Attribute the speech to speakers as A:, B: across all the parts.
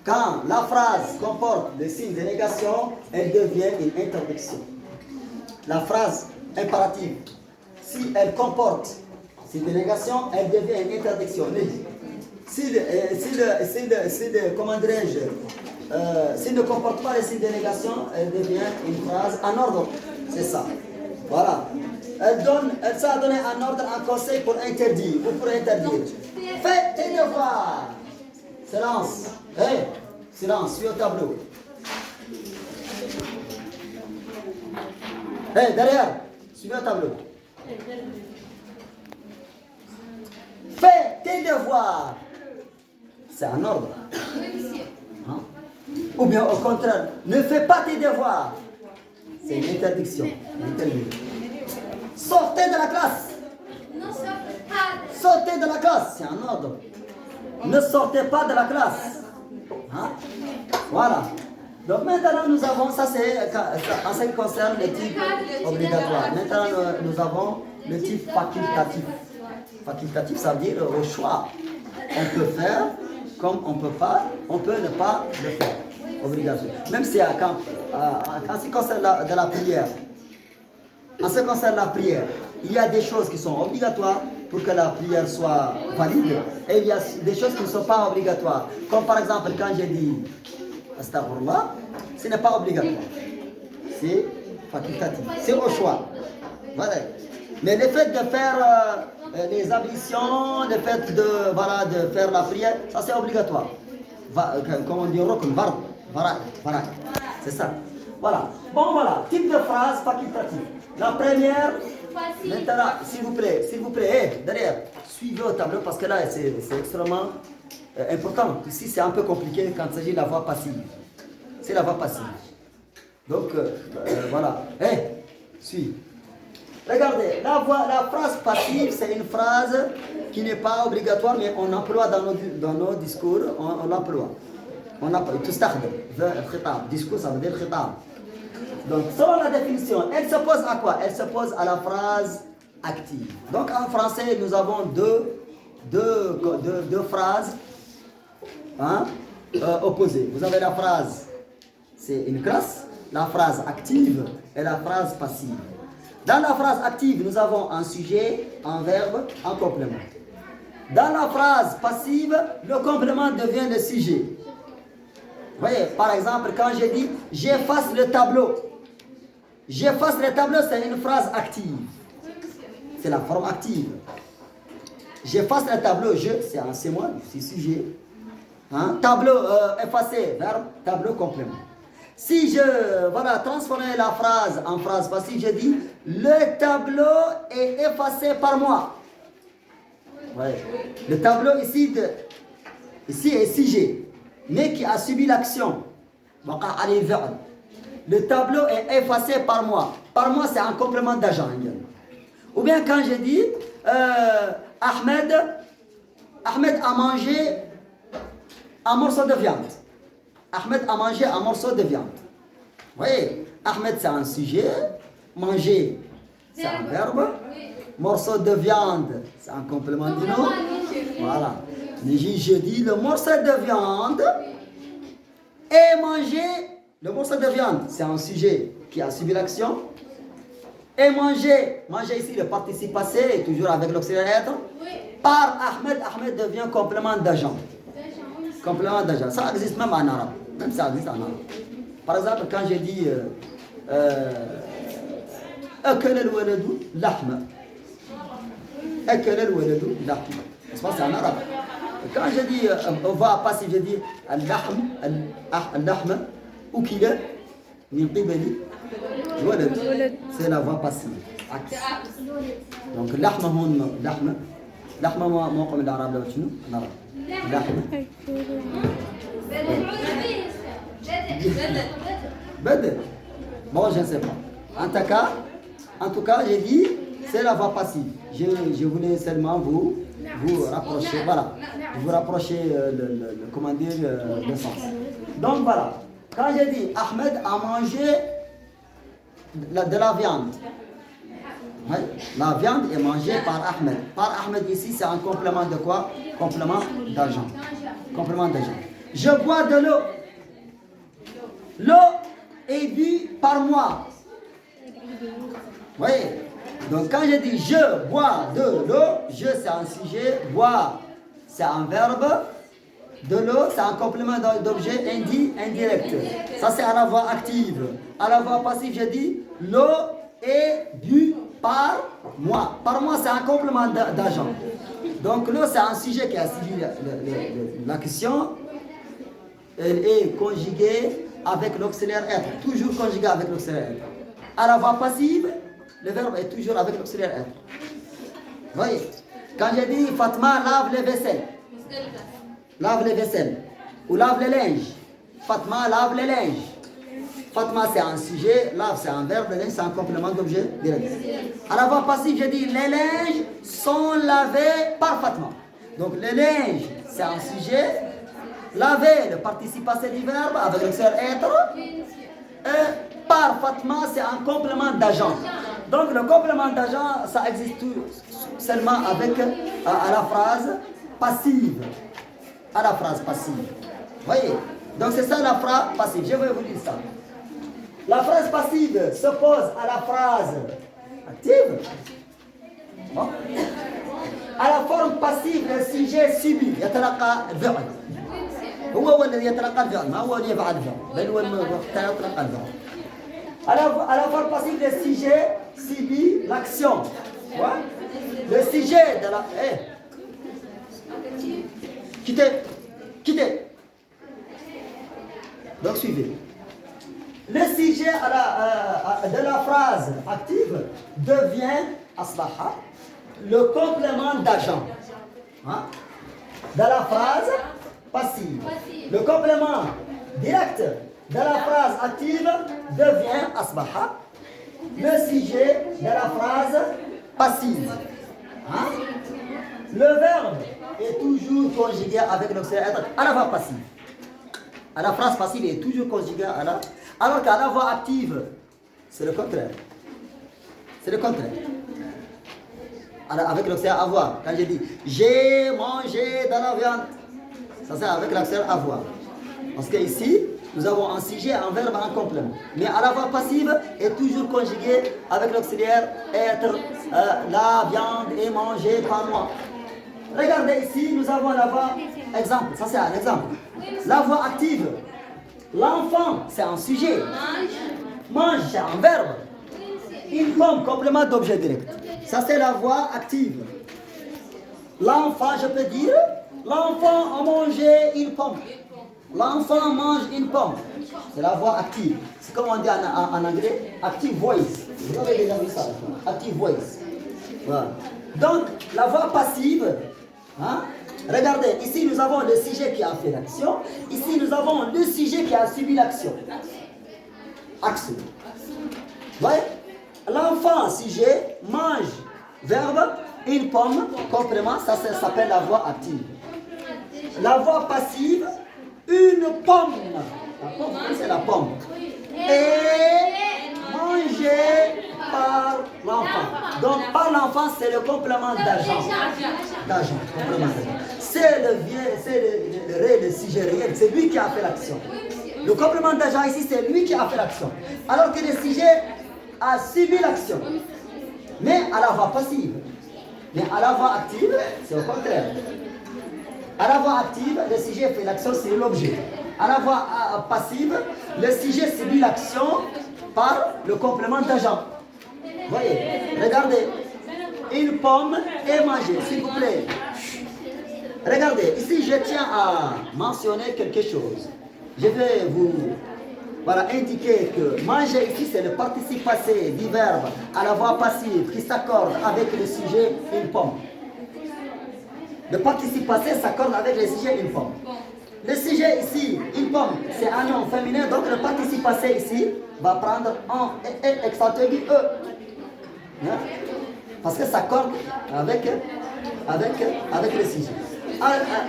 A: Quand la phrase comporte des signes de négation, elle devient une interdiction. La phrase impérative, si elle comporte signes de négation, elle devient une interdiction. Comment dirais-je, s'il ne comporte pas les signes de négation, elle devient une phrase en ordre. C'est ça. Voilà. Elle s'est donné un ordre, un conseil pour interdire ou pour interdire. Fais tes devoirs. Silence. Hey, silence, suis au tableau. Hey, derrière, suis au tableau. Fais tes devoirs. C'est un ordre. Hein? Ou bien au contraire, ne fais pas tes devoirs. C'est une interdiction. Sortez de la classe. Sortez de la classe. C'est un ordre. Ne sortez pas de la classe. Hein? Voilà. Donc maintenant nous avons, ça c'est en ce qui concerne les types obligatoires. Maintenant nous avons le type facultatif. Facultatif, ça veut dire au choix. On peut faire comme on peut pas, on peut ne pas le faire. Obligatoire. Même si en ce qui concerne de la prière, en ce qui concerne la prière, il y a des choses qui sont obligatoires pour que la prière soit valide, et il y a des choses qui ne sont pas obligatoires. Comme par exemple, quand j'ai dit Astaghfirullah, ce n'est pas obligatoire. C'est facultatif. C'est au choix. Voilà. Mais le fait de faire les ablutions, le fait de faire la prière, ça c'est obligatoire. Comme on dit au rokn, voilà. C'est ça. Voilà. Bon, voilà. Type de phrase facultative. La première, maintenant, s'il vous plaît, derrière, suivez au tableau parce que là, c'est extrêmement important. Ici, c'est un peu compliqué quand il s'agit de la voix passive. C'est la voix passive. Donc, voilà. Suis. Regardez, la phrase passive, c'est une phrase qui n'est pas obligatoire, mais on emploie dans nos discours, on l'emploie. Discours, ça veut dire khitab. Donc, selon la définition, elle s'oppose à quoi? Elle s'oppose à la phrase active. Donc, en français, nous avons deux phrases opposées. Vous avez la phrase, c'est une classe, la phrase active et la phrase passive. Dans la phrase active, nous avons un sujet, un verbe, un complément. Dans la phrase passive, le complément devient le sujet. Vous voyez, par exemple, quand j'ai dit « j'efface le tableau », j'efface le tableau, c'est une phrase active. C'est la forme active. J'efface le tableau, c'est moi, c'est sujet. Tableau effacé, verbe, tableau complément. Si je transformer la phrase en phrase passive, je dis « le tableau est effacé par moi ». Ouais. Le tableau ici est sujet, mais qui a subi l'action. Le tableau est effacé par moi. Par moi, c'est un complément d'agent. Ou bien quand je dis Ahmed a mangé un morceau de viande. Ahmed a mangé un morceau de viande. Vous voyez, Ahmed c'est un sujet, manger c'est un verbe, morceau de viande c'est un complément du nom. Voilà. Je dis le morceau de viande et manger, le morceau de viande c'est un sujet qui a subi l'action. Et manger ici le participe passé, toujours avec l'auxiliaire être. Par Ahmed devient complément d'agent. Complément d'agent. Ça existe même en arabe. Même ça existe en arabe. Par exemple, quand j'ai dit Akal al-waladu lahma. Akal al-waladu lahma. C'est en arabe. Quand je dis voix passive, je dis al-lahm ukila min qibali walad. C'est la voix passive. Donc lahma hon lahma. لحمة موقع من الأعراب لو شنو؟ لحمة بدل. Bon, je ne sais pas. En tout cas, j'ai dit, c'est la voix passive. Je voulais seulement vous rapprocher, voilà. Vous rapprocher le sens. Donc voilà. Quand j'ai dit, Ahmed a mangé de la viande. Oui, la viande est mangée par Ahmed. Par Ahmed ici, c'est un complément de quoi? Complément d'agent. Complément d'agent. Je bois de l'eau. L'eau est bue par moi. Oui. Donc quand je dis je bois de l'eau, je c'est un sujet, boire c'est un verbe, de l'eau c'est un complément d'objet indirect. Ça c'est à la voix active. À la voix passive, je dis l'eau est bue par moi. Par moi c'est un complément d'agent. Donc l'eau c'est un sujet qui a suivi l'action. Elle est conjuguée avec l'auxiliaire être. Toujours conjuguée avec l'auxiliaire être. À la voix passive, le verbe est toujours avec l'auxiliaire être. Vous voyez? Quand je dis Fatma lave les vaisselles. Lave les vaisselles. Ou lave les linges. Fatma lave les linges. Fatma c'est un sujet, lave c'est un verbe, le linge c'est un complément d'objet direct. À la voix passive, je dis les linges sont lavés par Fatma. Donc les linges c'est un sujet. Laver, le participe passé du verbe avec l'auxiliaire être. Et par Fatma, c'est un complément d'agent. Donc le complément d'agent, ça existe seulement avec à la phrase passive. À la phrase passive. Vous voyez? Donc c'est ça la phrase passive. Je vais vous dire ça. La phrase passive s'oppose à la phrase active. Bon. À la forme passive, le sujet subit. يتلقى الفعل. هو الذي يتلقى الفعل، ما هو اللي يفعل الفعل، بل هو يتلقى الفعل. À la forme passive, le sujet subit l'action. Ouais? Le sujet de la... Quittez. Donc suivez. Le sujet de la phrase active devient asbaha, le complément d'agent. Hein? De la phrase passive. Le complément direct de la phrase active devient asbaha, le sujet de la phrase passive. Hein? Le verbe est toujours conjugué avec l'auxiliaire être à la voix passive. À la phrase passive est toujours conjugué à la... Alors qu'à la voix active, c'est le contraire. C'est le contraire. Avec l'auxiliaire avoir. Quand je dis j'ai mangé de la viande, ça c'est avec l'auxiliaire avoir. Parce qu'ici, nous avons un sujet, un verbe, un complément. Mais à la voix passive est toujours conjugué avec l'auxiliaire être, la viande est mangée par moi. Regardez ici, nous avons la voix exemple. Ça c'est un exemple. La voix active. L'enfant, c'est un sujet. Mange, c'est un verbe. Une pomme, complément d'objet direct. Ça c'est la voix active. L'enfant, je peux dire, l'enfant a mangé une pomme. L'enfant mange une pomme. C'est la voix active. C'est comme on dit en anglais, active voice. Vous avez déjà vu ça? Active voice. Voilà. Donc, la voix passive, hein? Regardez, ici nous avons le sujet qui a fait l'action. Ici nous avons le sujet qui a subi l'action. Action. Vous voyez? L'enfant, sujet, mange, verbe, une pomme, complément, ça s'appelle la voix active. La voix passive, une pomme. La pomme, c'est la pomme. Et mangée par l'enfant. Donc par l'enfant, c'est le complément d'agent. C'est le ré, le sujet réel, c'est lui qui a fait l'action. Le complément d'agent ici, c'est lui qui a fait l'action. Alors que le sujet a subi l'action. Mais à la voix passive. Mais à la voix active, c'est au contraire. À la voix active, le sujet fait l'action sur l'objet. À la voix passive, le sujet subit l'action par le complément d'agent. Voyez, regardez. Une pomme est mangée, s'il vous plaît. Regardez, ici je tiens à mentionner quelque chose. Je vais vous indiquer que manger ici c'est le participe passé du verbe à la voix passive qui s'accorde avec le sujet une pomme. Le participe passé s'accorde avec le sujet une pomme. Le sujet ici, une pomme, c'est un nom féminin, donc le participe passé ici va prendre un accentué du E. Hein? Parce que ça s'accorde avec le sujet.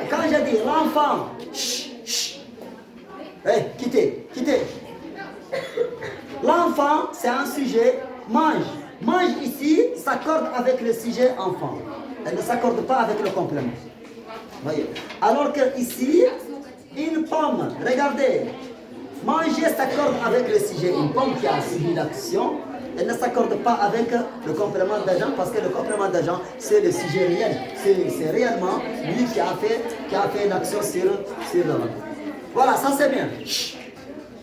A: Quand je dis l'enfant, hey, quittez. L'enfant, c'est un sujet, mange. Mange ici s'accorde avec le sujet enfant. Elle ne s'accorde pas avec le complément. Voyez. Alors que ici, une pomme regardez, manger s'accorde avec le sujet. Une pomme qui a subi l'action, elle ne s'accorde pas avec le complément d'agent parce que le complément d'agent, c'est le sujet réel. C'est réellement lui qui a fait une action sur l'homme. Voilà, ça c'est bien.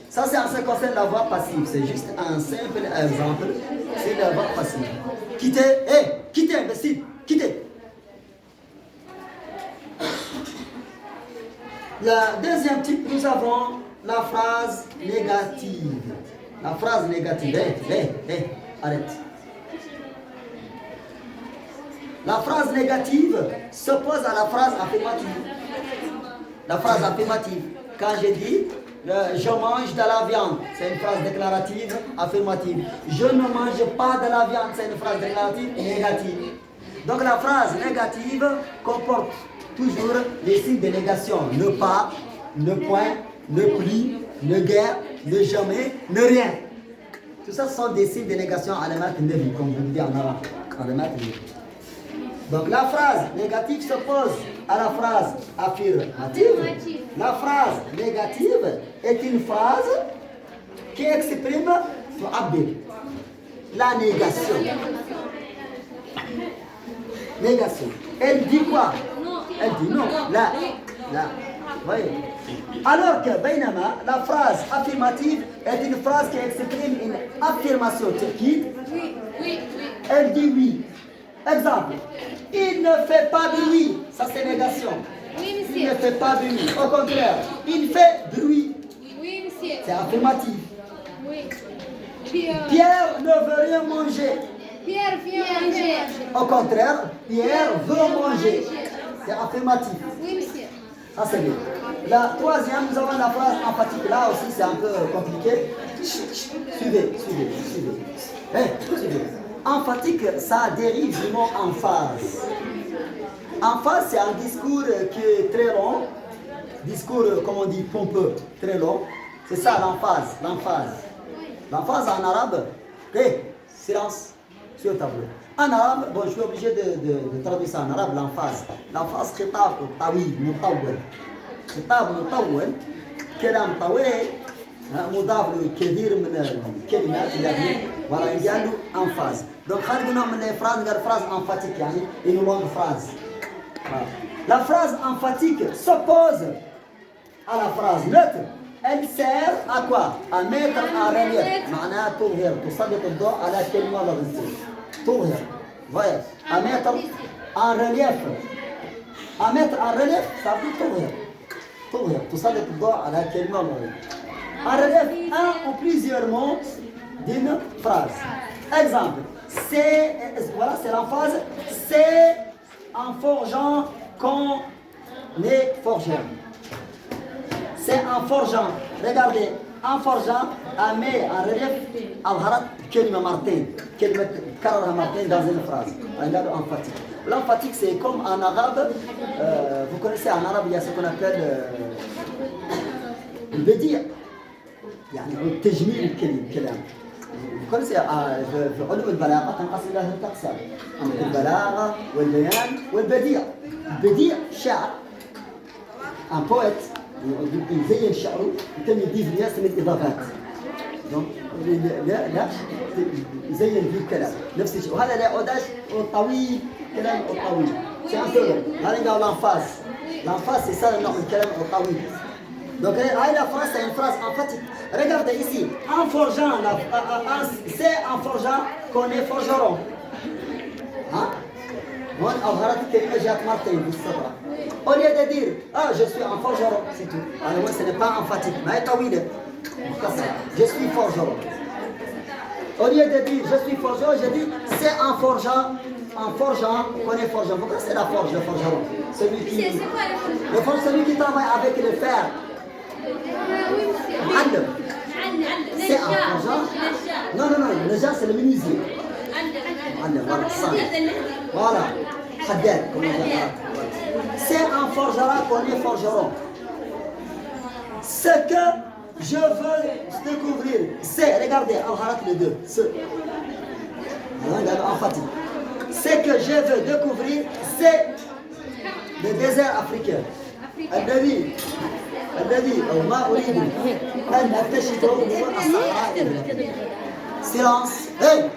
A: Ça c'est en ce qui concerne la voix passive. C'est juste un simple exemple. C'est la voix passive. Quittez, quittez, imbécile, quittez. Le deuxième type, nous avons la phrase négative. La phrase négative. Arrête. La phrase négative s'oppose à la phrase affirmative. La phrase affirmative. Quand j'ai dit je mange de la viande, c'est une phrase déclarative affirmative. Je ne mange pas de la viande, c'est une phrase déclarative négative. Donc la phrase négative comporte toujours les signes de négation. Ne pas, ne point, ne plus, ne guère, ne jamais, ne rien. Tout ça sont des signes de négation à la nevi, comme vous le dites en arabe. Donc la phrase négative s'oppose à la phrase affirmative. La phrase négative est une phrase qui exprime la négation. Négation. Elle dit quoi? Elle dit non. Là. Voyez. Alors que Bainama, la phrase affirmative est une phrase qui exprime une affirmation turquie. Oui. Elle dit oui. Exemple. Il ne fait pas bruit. Ça c'est négation.
B: Oui, monsieur.
A: Il ne fait pas bruit. Au contraire, il fait bruit.
B: Oui, monsieur.
A: C'est affirmatif.
B: Oui.
A: Pierre ne veut rien manger.
B: Pierre vient manger.
A: Au contraire, Pierre veut manger. C'est affirmatif.
B: Oui, monsieur.
A: Ça c'est bien. La troisième, nous avons la phrase emphatique. Là aussi c'est un peu compliqué. Suivez. Suivez. Emphatique, ça dérive du mot emphase. Emphase, c'est un discours qui est très long. Discours, comme on dit, pompeux, très long. C'est ça l'emphase. L'emphase en arabe, silence sur le tableau. En arabe, bon, je suis obligé de traduire ça en arabe, l'emphase. L'emphase, khitab tawil, mutawwal. Khitab mutawwal, kalam tawil, مضاف كثير من الكلمات اللي voilà il y a l'emphase. Donc خلينا نقول من les phrases قال phrase emphatique يعني une longue phrase. La phrase emphatique s'oppose à la phrase neutre. Elle sert à quoi? À mettre en relief. معناها تظهر تسلط الضوء على كلمة لفظية. تظهر. Voyez. À mettre en relief. À mettre en relief, ça veut dire تظهر. تسلط الضوء على كلمة لفظية. En relief un ou plusieurs mots d'une phrase. Exemple, c'est l'emphase, c'est en forgeant qu'on est forgeur. C'est en forgeant, regardez, en forgeant, on met en relief al-harat kelima martin, kelima karara martin dans une phrase. Regardez emphatique. L'emphatique c'est comme en arabe, vous connaissez en arabe il y a ce qu'on appelle le bédir. يعني تجميل الكلام. كل شيء في علوم البلاغه تنقسم الى ثلاث اقسام. البلاغه والبيان والبديع. البديع شعر. ان بويت يزين شعره يتم يضيف الناس من الاضافات. دونك لا يزين في الكلام نفس الشيء وهذا لا يعودش طويل كلام طويل. سي ان بو هذا قال l'emphase. L'emphase c'est ça le nom du كلام طويل. Donc, la phrase, c'est une phrase emphatique. Regardez ici, en forgeant, c'est en forgeant qu'on est forgeron. Hein? Au lieu de dire, je suis un forgeron, c'est tout. Alors, moi, ce n'est pas emphatique, mais je suis forgeron. Au lieu de dire, je suis forgeron, je dis, c'est en forgeant qu'on est forgeron. Pourquoi c'est la forge, le forgeron? Celui qui travaille avec le fer. C'est un forgeron. Non, le genre c'est le menuisier. Voilà. C'est un forgeron qu'on est forgeron. Ce que je veux découvrir, c'est, regardez, les deux. Ce que je veux découvrir, c'est le désert africain. الذي أو ما أريد أن أكتشفه هو الصحراء. سيلانس. هي